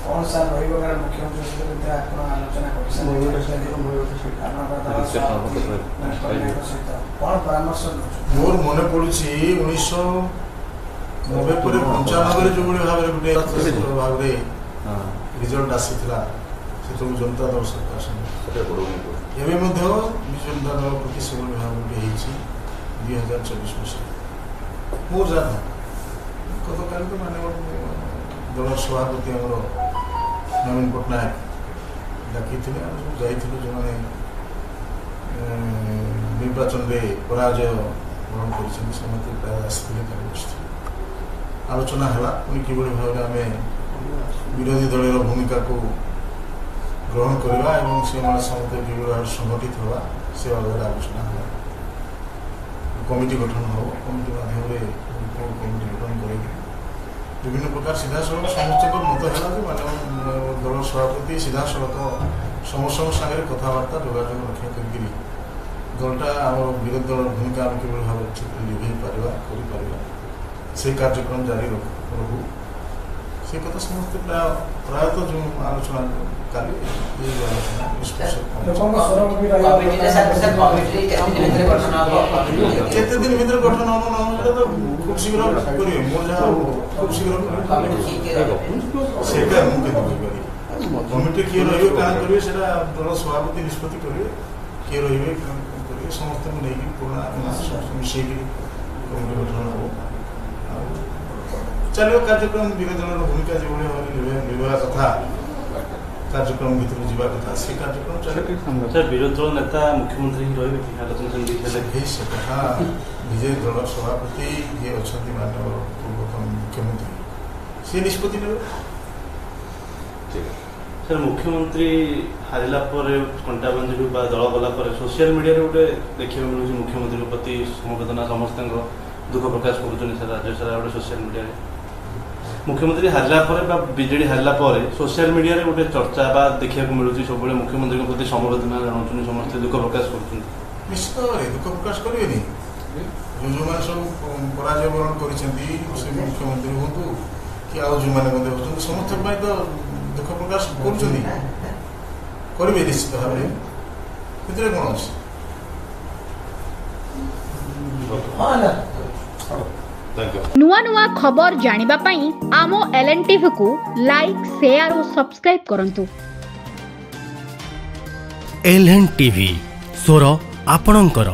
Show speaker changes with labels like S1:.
S1: कौन सा रही मुख्यमंत्री सहित आलोचना कौन परामर्श
S2: मोर मन पड़ू 1990 जो भाव गोटे भाव रिजल्ट आसीला से जनता दल सरकार एवं विजु जनता दल प्रति से भाव गोटे 2024 मसीह मोर जाना गत काल तो मानव दल सभापति आम नवीन पट्टनायक डाकी जाइए जो मैंने निर्वाचन में पराजय ग्रहण कर प्राय आसते आलोचना है पुणी कि भाव आम विरोधी दल भूमिका को ग्रहण करवा से समस्त कि भाव संगठित हवा से भाव आलोचना है कमिटी गठन हो कमिटी माध्यम कमिटी गठन कर विभिन्न प्रकार सीधा सड़क समस्त मत है मानव दल सभापति सीधा सड़क समस्त सागर कथबार्ता जोगाजोग रक्षा कर दलटा आम विरोधी दल भूमिका आम कि भाव लिभे पार से कार्यक्रम जारी रहू से कथा समस्त प्रायतः जो आलोचना काली आलोचना केते दिन भीतर गठन हम न तो खूब शीघ्र करिए मोर जहाँ खूब शीघ्र सेटा मुके करी कमिटी किए रहिबे कान करिवे सेटा दल सभापति निष्पत्ति करिवे किए रहिबे करिवे समस्त नै कि पुराना मिशे कि कमिटी गठन हो चलो कार्यक्रम विरोधी दल भूमिका जो भाव कथा कार्यक्रम भर जावा कथा से कार्यक्रम चले
S3: विरोधी दल नेता मुख्यमंत्री रही
S2: कथा विजय दल सभापति ये अच्छा मानव पूर्वतन मुख्यमंत्री से निष्पत्ति ने
S3: सर मुख्यमंत्री हारिला कंटा बंजी दल गला सोशल मीडिया गोटे देखा मिलूँ मुख्यमंत्री प्रति समवेदना समस्त दुख प्रकाश कर राज्य सारा गोटे सोशल मीडिया मुख्यमंत्री हारिला विजेडी हारिला सोशल मीडिया गोटे चर्चा देखा मिलूँ सब मुख्यमंत्री प्रति समवेदना जनाऊँ समस्त दुख प्रकाश कर
S2: निश्चित भाव दुख प्रकाश करें जो जो सब पराजय वरण कर मुख्यमंत्री हूँ कि आज जो मैंने समस्त तो दुख प्रकाश करेंगे निश्चित भाव कौन अच्छे
S4: नुआ नुआ खबर जानिबा पई आमो LNTV को लाइक शेयर और सब्सक्राइब करंतु।
S5: LNTV स्वर आपणंकर।